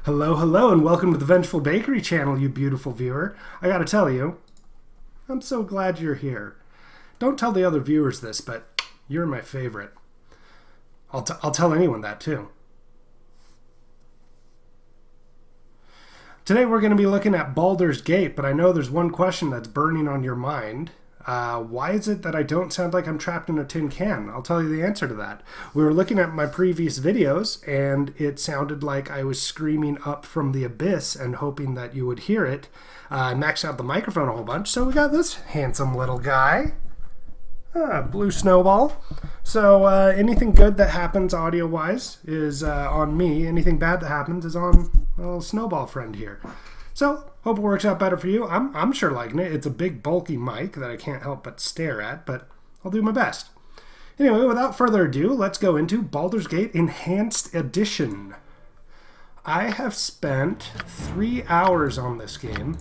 Hello, hello, and welcome to the Vengeful Bakery channel, you beautiful viewer. I gotta tell you, I'm so glad you're here. Don't tell the other viewers this, but you're my favorite. I'll tell anyone that, too. Today we're going to be looking at Baldur's Gate, but I know there's one question that's burning on your mind. Why is it that I don't sound like I'm trapped in a tin can? I'll tell you the answer to that. We were looking at my previous videos, and it sounded like I was screaming up from the abyss and hoping that you would hear it. I maxed out the microphone a whole bunch, so we got this handsome little guy. Blue Snowball. So anything good that happens audio-wise is on me. Anything bad that happens is on a little Snowball friend here. So, hope it works out better for you. I'm sure liking it. It's a big, bulky mic that I can't help but stare at, but I'll do my best. Anyway, without further ado, let's go into Baldur's Gate Enhanced Edition. I have spent 3 hours on this game,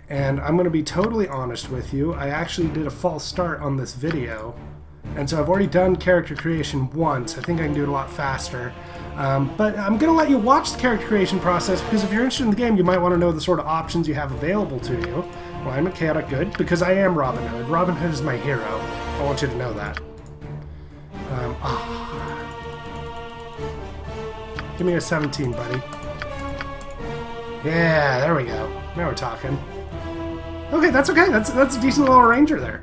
and I'm going to be totally honest with you. I actually did a false start on this video, and so I've already done character creation once. I think I can do it a lot faster. But I'm going to let you watch the character creation process because if you're interested in the game, you might want to know the sort of options you have available to you. Well, I'm a chaotic good because I am Robin Hood. Robin Hood is my hero. I want you to know that. Give me a 17, buddy. Yeah, there we go. Now we're talking. Okay, that's okay. That's a decent little ranger there.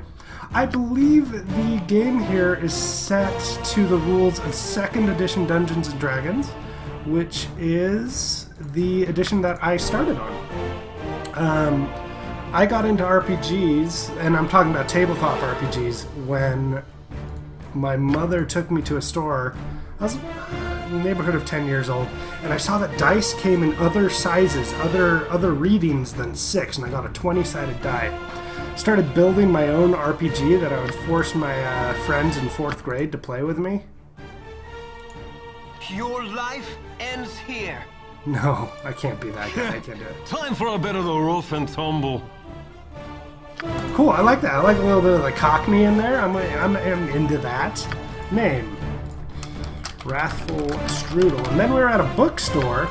I believe the game here is set to the rules of 2nd edition Dungeons & Dragons, which is the edition that I started on. I got into RPGs, and I'm talking about tabletop RPGs, when my mother took me to a store. I was in the neighborhood of 10 years old, and I saw that dice came in other sizes, other readings than 6, and I got a 20-sided die. Started building my own RPG that I would force my friends in 4th grade to play with me. Your life ends here. No, I can't be that guy. I can't do it. Time for a bit of the rough and tumble. Cool, I like that. I like a little bit of the Cockney in there. I'm into that. Name. Wrathful Strudel. And then we were at a bookstore,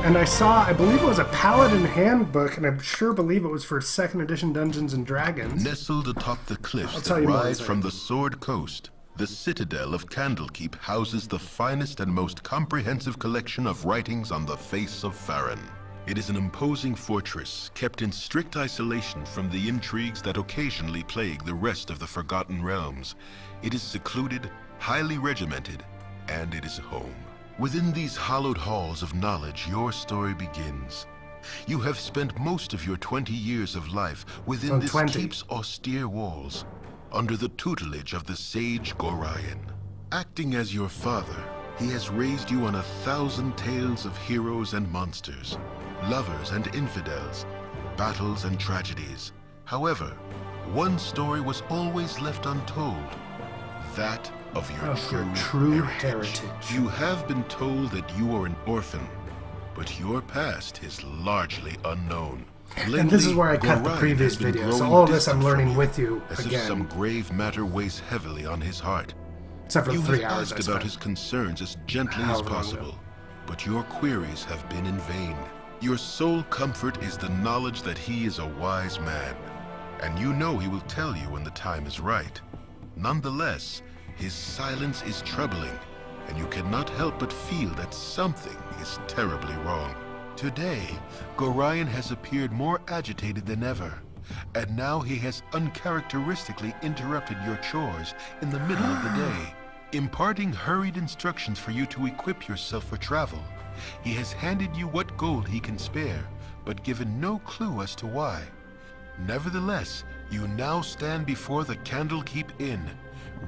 and I saw, I believe it was a Paladin handbook, and I'm sure believe it was for 2nd edition Dungeons & Dragons. Nestled atop the cliffs that rise from the Sword Coast, the citadel of Candlekeep houses the finest and most comprehensive collection of writings on the face of Faerun. It is an imposing fortress, kept in strict isolation from the intrigues that occasionally plague the rest of the Forgotten Realms. It is secluded, highly regimented, and it is home. Within these hallowed halls of knowledge, your story begins. You have spent most of your 20 years of life within this keep's austere walls, under the tutelage of the sage Gorion. Acting as your father, he has raised you on 1,000 tales of heroes and monsters, lovers and infidels, battles and tragedies. However, one story was always left untold, that of your true heritage. You have been told that you are an orphan, but your past is largely unknown. And this is where I cut the previous video, so all of this I'm learning with you as again. If some grave matter weighs heavily on his heart. Except for the 3 hours You have asked about his concerns as gently as possible, but your queries have been in vain. Your sole comfort is the knowledge that he is a wise man, and you know he will tell you when the time is right. Nonetheless, his silence is troubling, and you cannot help but feel that something is terribly wrong. Today, Gorion has appeared more agitated than ever, and now he has uncharacteristically interrupted your chores in the middle of the day, imparting hurried instructions for you to equip yourself for travel. He has handed you what gold he can spare, but given no clue as to why. Nevertheless, you now stand before the Candlekeep Inn,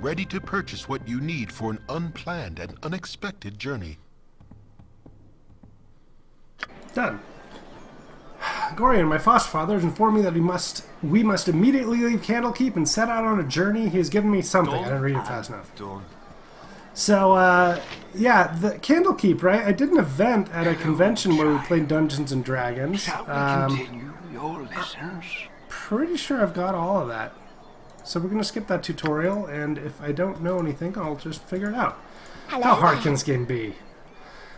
ready to purchase what you need for an unplanned and unexpected journey. Done. Gorion, my foster father, has informed me that we must immediately leave Candlekeep and set out on a journey. He has given me something. I didn't read it fast enough. So, yeah, the Candlekeep, right? I did an event at a convention where we played Dungeons & Dragons. Shall we continue your lessons? Pretty sure I've got all of that. So we're going to skip that tutorial, and if I don't know anything, I'll just figure it out. Hello How hard there. can this game be?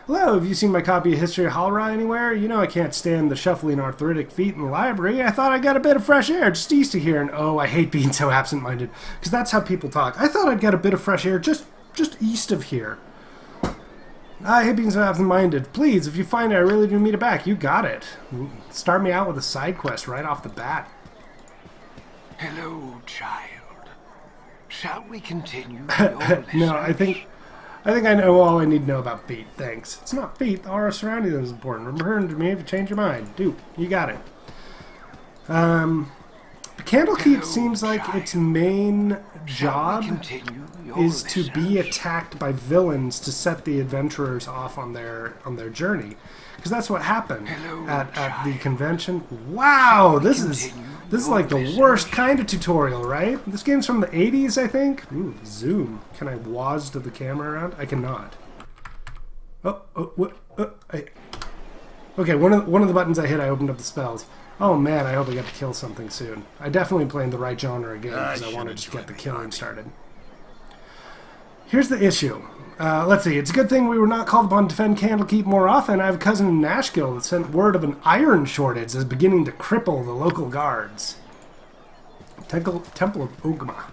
Hello, have you seen my copy of History of Halra anywhere? You know I can't stand the shuffling arthritic feet in the library. I thought I'd get a bit of fresh air just east of here, and oh, I hate being so absent-minded, because that's how people talk. I thought I'd get a bit of fresh air just east of here. I hate being so absent-minded. Please, if you find it, I really do meet it back. You got it. Start me out with a side quest right off the bat. Hello, child. Shall we continue your lessons? No, I think I know all I need to know about feet. Thanks. It's not feet. The aura surrounding them is important. Return to me if you change your mind. Dude, you got it. Candlekeep seems like its main job is to be attacked by villains to set the adventurers off on their journey, because that's what happened at the convention. Wow, this is like the worst kind of tutorial, right? This game's from the 80s, I think. Ooh, zoom. Can I waz to the camera around? I cannot. Okay, one of the buttons I hit, I opened up the spells. Oh man, I hope I get to kill something soon. I definitely playing the right genre again because I want to just get the killing started. Here's the issue. Let's see. It's a good thing we were not called upon to defend Candlekeep more often. I have a cousin in Nashville that sent word of an iron shortage that's beginning to cripple the local guards. Temple of Ogma.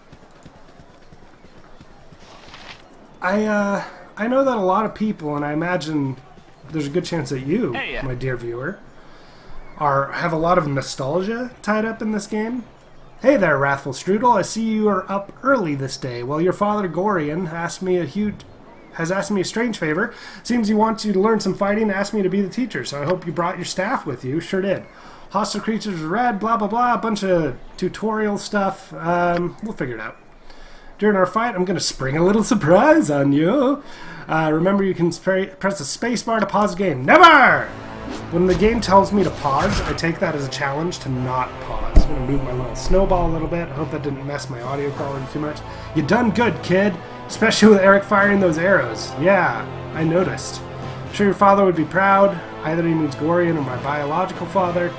I know that a lot of people, and I imagine there's a good chance that you, my dear viewer, have a lot of nostalgia tied up in this game. Hey there, Wrathful Strudel. I see you are up early this day. Well, your father, Gorian, has asked me a strange favor. Seems he wants you to learn some fighting and asked me to be the teacher, so I hope you brought your staff with you. Sure did. Hostile creatures red, blah, blah, blah, a bunch of tutorial stuff. We'll figure it out. During our fight, I'm going to spring a little surprise on you. Remember, you can press the space bar to pause the game. Never! When the game tells me to pause, I take that as a challenge to not pause. I'm going to move my little snowball a little bit. I hope that didn't mess my audio quality too much. You done good, kid. Especially with Eric firing those arrows. Yeah, I noticed. I'm sure your father would be proud. Either he means Gorian or my biological father.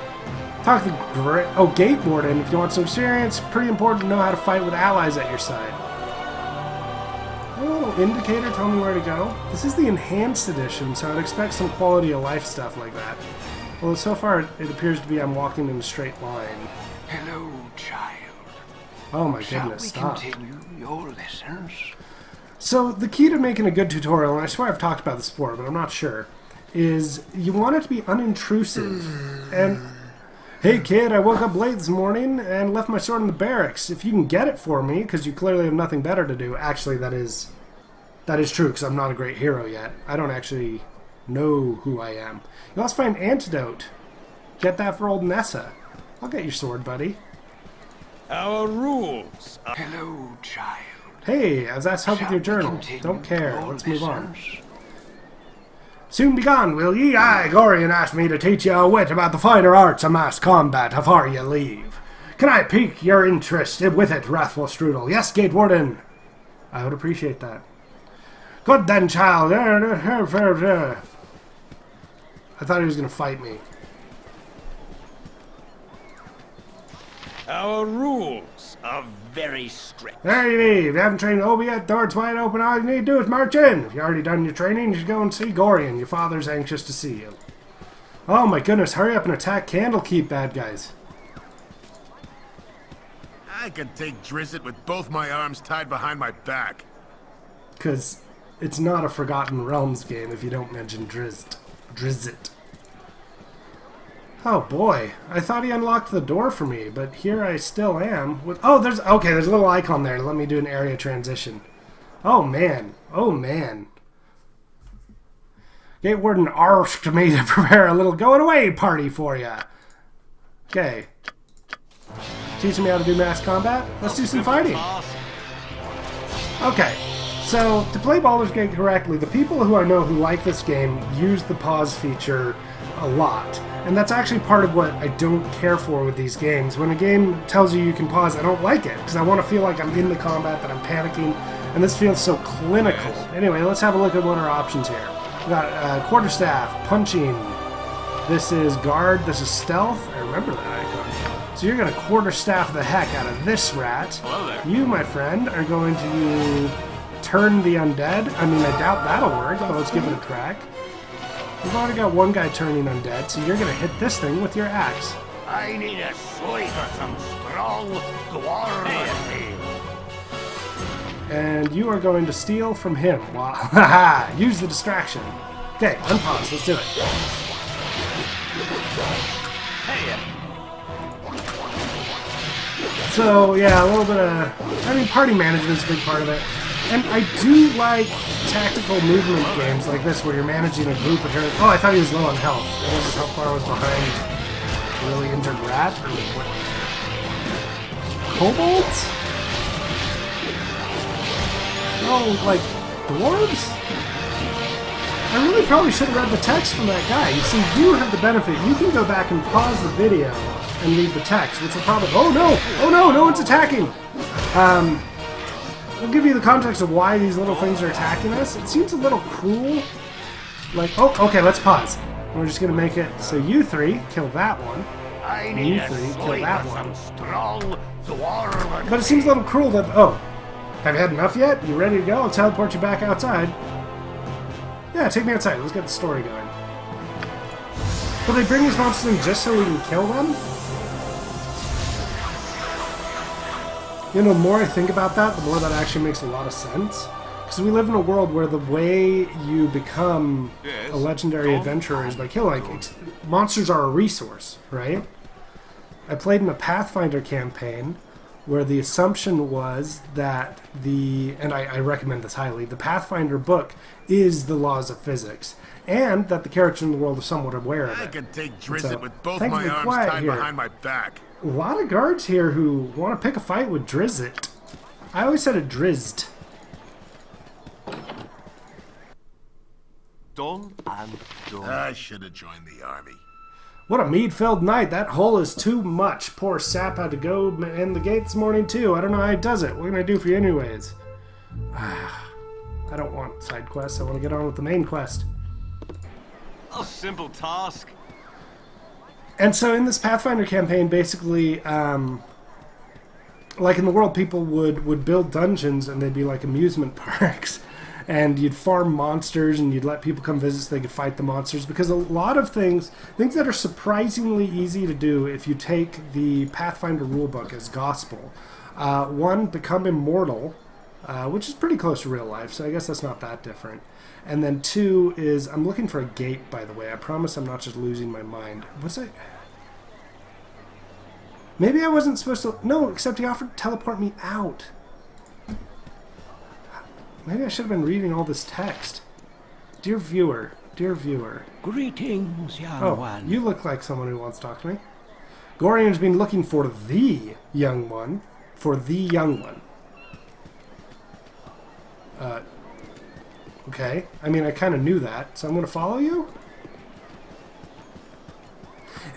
Talk to the Gate Warden if you want some experience. Pretty important to know how to fight with allies at your side. A little indicator telling me where to go. This is the enhanced edition, so I'd expect some quality of life stuff like that. Well, so far it appears to be I'm walking in a straight line. Hello, child. Oh my goodness, stop. Shall we continue your lessons? So the key to making a good tutorial, and I swear I've talked about this before, but I'm not sure, is you want it to be unintrusive. And hey kid, I woke up late this morning and left my sword in the barracks. If you can get it for me, because you clearly have nothing better to do. Actually, that is true, because I'm not a great hero yet. I don't actually know who I am. You also find antidote. Get that for old Nessa. I'll get your sword, buddy. Our rules. Hello, child. Hey, I was asked help with your journal. Don't care. Let's move on. Soon be gone, will ye? Aye, Gorian asked me to teach you a wit about the finer arts of mass combat afore you leave. Can I pique your interest with it, Wrathful Strudel? Yes, Gate Warden. I would appreciate that. Good then, child. I thought he was going to fight me. Our rules are very strict. There you leave. If you haven't trained Obi yet, door's wide open. All you need to do is march in. If you've already done your training, you should go and see Gorian. Your father's anxious to see you. Oh my goodness, hurry up and attack Candlekeep, bad guys. I can take Drizzt with both my arms tied behind my back. Because it's not a Forgotten Realms game if you don't mention Drizzt. Oh boy, I thought he unlocked the door for me, but here I still am. There's a little icon there. Let me do an area transition. Oh man, Gate Warden asked me to prepare a little going away party for you. Okay. Teaching me how to do mass combat? Let's do some fighting. Okay. So, to play Baldur's Gate correctly, the people who I know who like this game use the pause feature a lot. And that's actually part of what I don't care for with these games. When a game tells you can pause, I don't like it, because I want to feel like I'm in the combat, that I'm panicking, and this feels so clinical. Anyway, let's have a look at what our options here. We got quarterstaff, punching. This is guard, this is stealth. I remember that icon. So you're going to quarterstaff the heck out of this rat. Hello there. You, my friend, are going to turn the undead. I mean, I doubt that'll work, but let's give it a crack. We've already got one guy turning undead, so you're gonna hit this thing with your axe. I need a slice of some strong dwarven ale. And you are going to steal from him. Wow. Haha! Use the distraction. Okay, unpause. Let's do it. So, yeah, a little bit of... I mean, party management's a big part of it. And I do like tactical movement games like this where you're managing a group of heroes. Oh, I thought he was low on health. I wasn't how far I was behind. Really injured rat? Or what? Kobolds? Oh, like dwarves? I really probably should have read the text from that guy. You see, you have the benefit. You can go back and pause the video and read the text, which will probably... Oh no! Oh no! No one's attacking! I'll give you the context of why these little things are attacking us. It seems a little cruel. Like, oh, okay, let's pause. We're just gonna make it so you three kill that one. I need You a three kill slice that of one. some strong dwarven But it seems a little cruel that... Oh, have you had enough yet? You ready to go? I'll teleport you back outside. Yeah, take me outside. Let's get the story going. Will they bring these monsters in just so we can kill them? You know, the more I think about that, the more that actually makes a lot of sense. Because we live in a world where the way you become a legendary adventurer is by killing. Like, monsters are a resource, right? I played in a Pathfinder campaign where the assumption was that and I recommend this highly, the Pathfinder book is the laws of physics, and that the characters in the world are somewhat aware of it. I can take Drizzt So, with both thankfully my arms quiet tied here. behind my back. A lot of guards here who want to pick a fight with Drizzt. I always said a Drizzt. done and done. I should have joined the army. What a mead-filled night. That hole is too much. Poor Sap had to go in the gate this morning, too. I don't know how he does it. What can I do for you anyways? I don't want side quests. I want to get on with the main quest. A simple task. And so in this Pathfinder campaign, basically, like in the world, people would build dungeons and they'd be like amusement parks. And you'd farm monsters and you'd let people come visit so they could fight the monsters. Because a lot of things that are surprisingly easy to do if you take the Pathfinder rulebook as gospel. One, become immortal, which is pretty close to real life, so I guess that's not that different. And then two is, I'm looking for a gate, by the way. I promise I'm not just losing my mind. Was I... Maybe I wasn't supposed to... No, except he offered to teleport me out. Maybe I should have been reading all this text. Dear viewer. Greetings, young one. You look like someone who wants to talk to me. Gorian's been looking for the young one. Okay. I mean, I kind of knew that, so I'm going to follow you?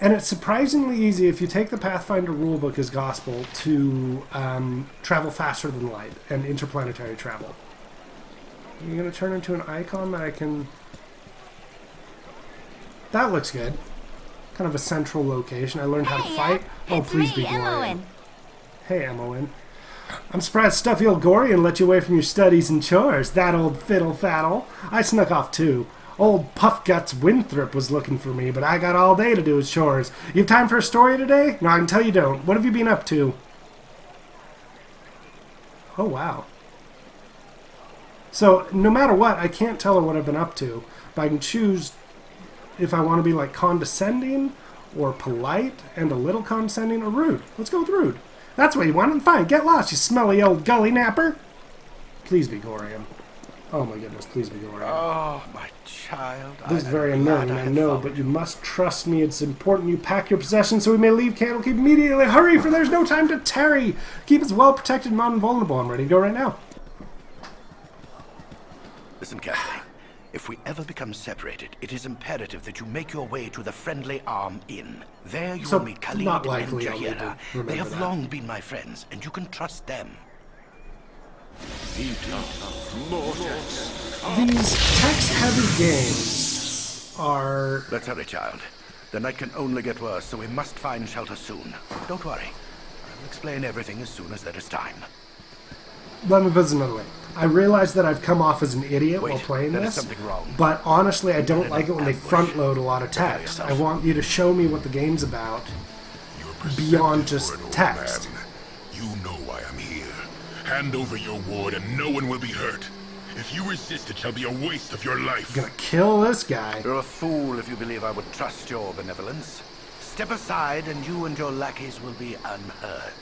And it's surprisingly easy if you take the Pathfinder rulebook as gospel to travel faster than light and interplanetary travel. You're going to turn into an icon that I can... That looks good. Kind of a central location. I learned how to fight. Oh, please be Gorian. Hey, Emmoin. I'm surprised stuffy old Gorian let you away from your studies and chores. That old fiddle-faddle. I snuck off too. Old Puff Guts Winthrop was looking for me, but I got all day to do his chores. You have time for a story today? No, I can tell you don't. What have you been up to? Oh, wow. So, no matter what, I can't tell her what I've been up to, but I can choose if I want to be, like, condescending, or polite, and a little condescending, or rude. Let's go with rude. That's what you want. Fine, get lost, you smelly old gully napper. Please be Gorian. Oh my goodness, please be Gorian. Oh, my child. This is very annoying, I know, but you must trust me. It's important you pack your possessions so we may leave Candlekeep immediately. Hurry, for there's no time to tarry. Keep us well protected and invulnerable. I'm ready to go right now. Listen carefully. If we ever become separated, it is imperative that you make your way to the Friendly Arm Inn. There you So, will meet Khalid not and likely I'll need to Jaheira. remember They have that. long been my friends, and you can trust them. These text-heavy games are... Let's hurry, child. The night can only get worse, so we must find shelter soon. Don't worry. I'll explain everything as soon as there is time. let me put this another way. I realize that I've come off as an idiot while playing there is this, something wrong. but honestly, I don't like it when they front load a lot of text. I want you to show me what the game's about beyond just text. You know why I'm here. Hand over your ward and no one will be hurt. If you resist, it shall be a waste of your life. I'm gonna kill this guy. You're a fool if you believe I would trust your benevolence. Step aside and you and your lackeys will be unhurt.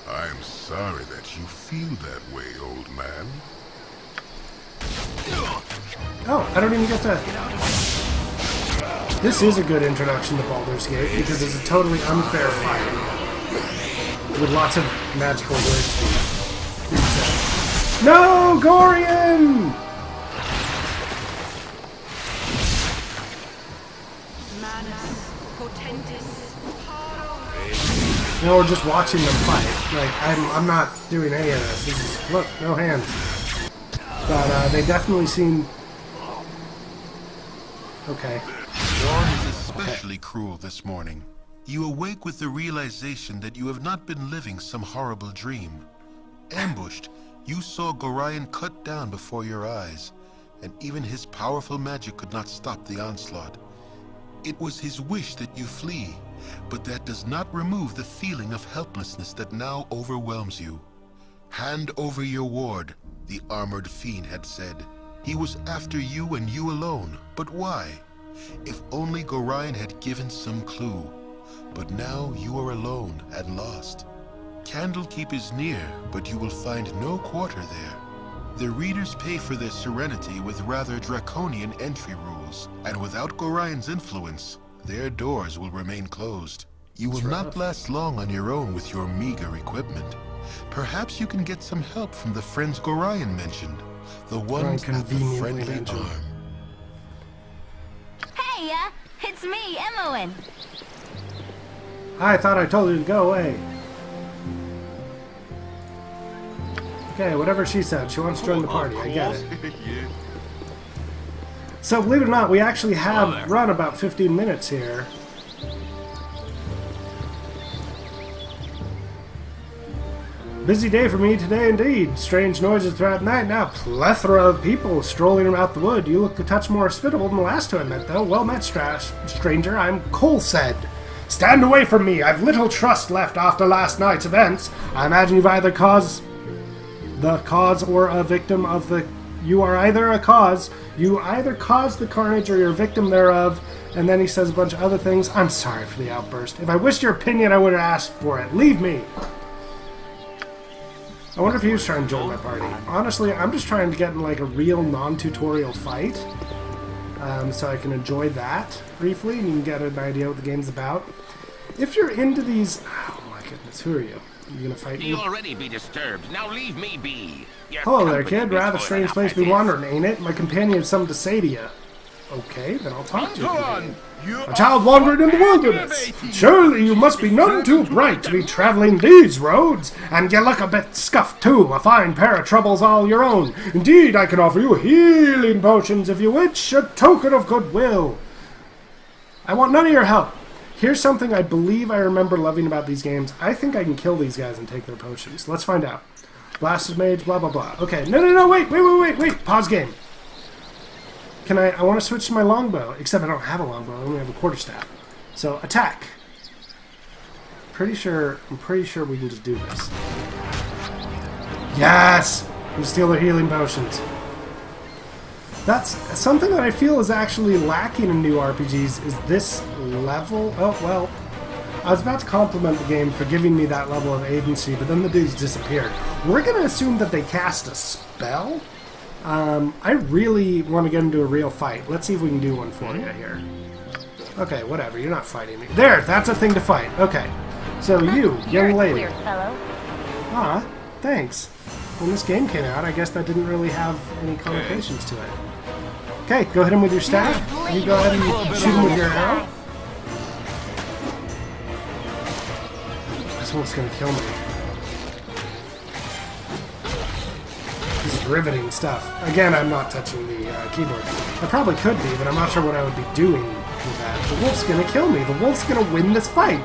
I'm sorry that you feel that way, old man. Oh, I don't even get to... This is a good introduction to Baldur's Gate because it's a totally unfair fight with lots of magical words being said. No, Gorian! You know, we're just watching them fight. Like, I'm not doing any of this. This is, look, no hands. But they definitely seem... Okay. Dawn is especially cruel this morning. You awake with the realization that you have not been living some horrible dream. Ambushed, you saw Gorion cut down before your eyes, and even his powerful magic could not stop the onslaught. It was his wish that you flee, but that does not remove the feeling of helplessness that now overwhelms you. Hand over your ward, the armored fiend had said. He was after you and you alone, but why? If only Gorion had given some clue. But now you are alone and lost. Candlekeep is near, but you will find no quarter there. The readers pay for their serenity with rather draconian entry rules, and without Gorion's influence, their doors will remain closed. You will not last long on your own with your meager equipment. Perhaps you can get some help from the friends Gorion mentioned, the ones at the friendly arm. Hey, it's me, Emmoen. I thought I told you to go away. Okay, whatever she said. She wants to join the party. I get it. So, believe it or not, we actually have run about 15 minutes here. Busy day for me today indeed. Strange noises throughout the night. Now, plethora of people strolling about the wood. You look a touch more hospitable than the last two I met, though. Well met, stranger. I'm Colsaid. Stand away from me. I've little trust left after last night's events. I imagine you've either caused the cause or a victim of the... You are either a cause. You either caused the carnage or you're a victim thereof. And then he says a bunch of other things. I'm sorry for the outburst. If I wished your opinion, I would have asked for it. Leave me. I wonder if he was trying to join my party. Honestly, I'm just trying to get in like a real non-tutorial fight. So I can enjoy that briefly and you can get an idea what the game's about. If you're into these... Oh my goodness, who are you? You gonna fight me? You'll already be disturbed. Now leave me be. Your Hello there, company kid. is Rather toiling strange up place to as be is. wandering, ain't it? My companion has something to say to you. Okay, then I'll talk to you. Antoine, you A child wandering in the wilderness. Surely you must be none too bright to be traveling these roads. And you look a bit scuffed too. A fine pair of troubles all your own. Indeed, I can offer you healing potions if you wish, a token of goodwill. I want none of your help. Here's something I believe I remember loving about these games. I think I can kill these guys and take their potions. Let's find out. Blasted mage, blah, blah, blah. Okay, no, wait. Pause game. Can I want to switch to my longbow, except I don't have a longbow, I only have a quarterstaff. So, attack. I'm pretty sure we can just do this. Yes! We steal their healing potions. That's something that I feel is actually lacking in new RPGs, is this level. Oh, well, I was about to compliment the game for giving me that level of agency, but then the dudes disappeared. We're going to assume that they cast a spell? I really want to get into a real fight. Let's see if we can do one for you here. Okay, whatever. You're not fighting me. There! That's a thing to fight. Okay. So you, young lady. Weird fellow. Ah, thanks. When this game came out, I guess that didn't really have any connotations to it. Okay, go hit him with your staff. You go ahead and shoot him with your arrow. This one's gonna kill me. This is riveting stuff. Again, I'm not touching the keyboard. I probably could be, but I'm not sure what I would be doing with that. The wolf's gonna kill me. The wolf's gonna win this fight.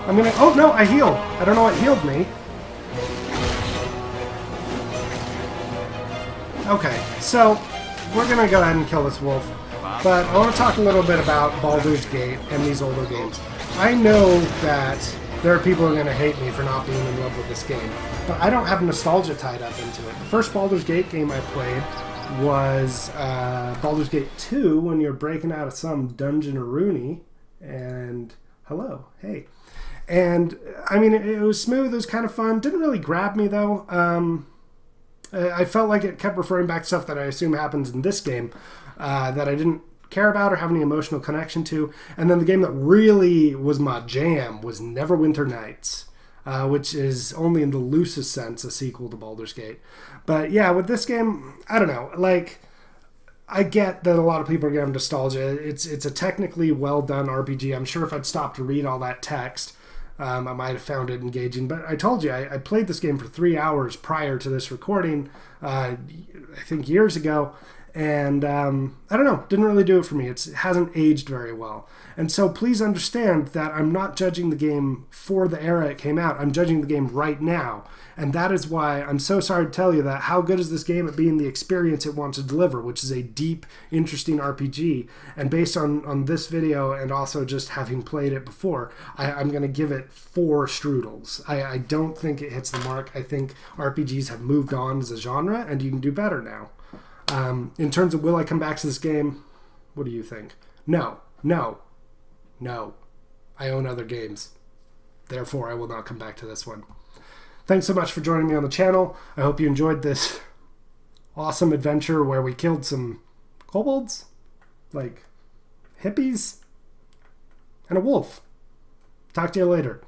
I'm gonna... Oh, no, I heal. I don't know what healed me. Okay, so we're gonna go ahead and kill this wolf, but I want to talk a little bit about Baldur's Gate and these older games. I know that there are people who are gonna hate me for not being in love with this game, but I don't have nostalgia tied up into it. The first Baldur's Gate game I played was Baldur's Gate 2, when you're breaking out of some dungeon or rooney, and hello, hey. And, I mean, it was smooth, it was kind of fun. Didn't really grab me, though. I felt like it kept referring back to stuff that I assume happens in this game that I didn't care about or have any emotional connection to. And then the game that really was my jam was Neverwinter Nights, which is only in the loosest sense a sequel to Baldur's Gate. But yeah, with this game, I don't know, like, I get that a lot of people are going to have nostalgia. It's a technically well-done RPG. I'm sure if I'd stopped to read all that text, I might have found it engaging. But I told you, I played this game for 3 hours prior to this recording, I think years ago. And I don't know, didn't really do it for me. It hasn't aged very well. And so please understand that I'm not judging the game for the era it came out. I'm judging the game right now. And that is why I'm so sorry to tell you that how good is this game at being the experience it wants to deliver, which is a deep, interesting RPG. And based on this video and also just having played it before, I'm going to give it 4 strudels. I don't think it hits the mark. I think RPGs have moved on as a genre, and you can do better now. In terms of will I come back to this game, what do you think? No. I own other games. Therefore, I will not come back to this one. Thanks so much for joining me on the channel. I hope you enjoyed this awesome adventure where we killed some kobolds, like hippies, and a wolf. Talk to you later.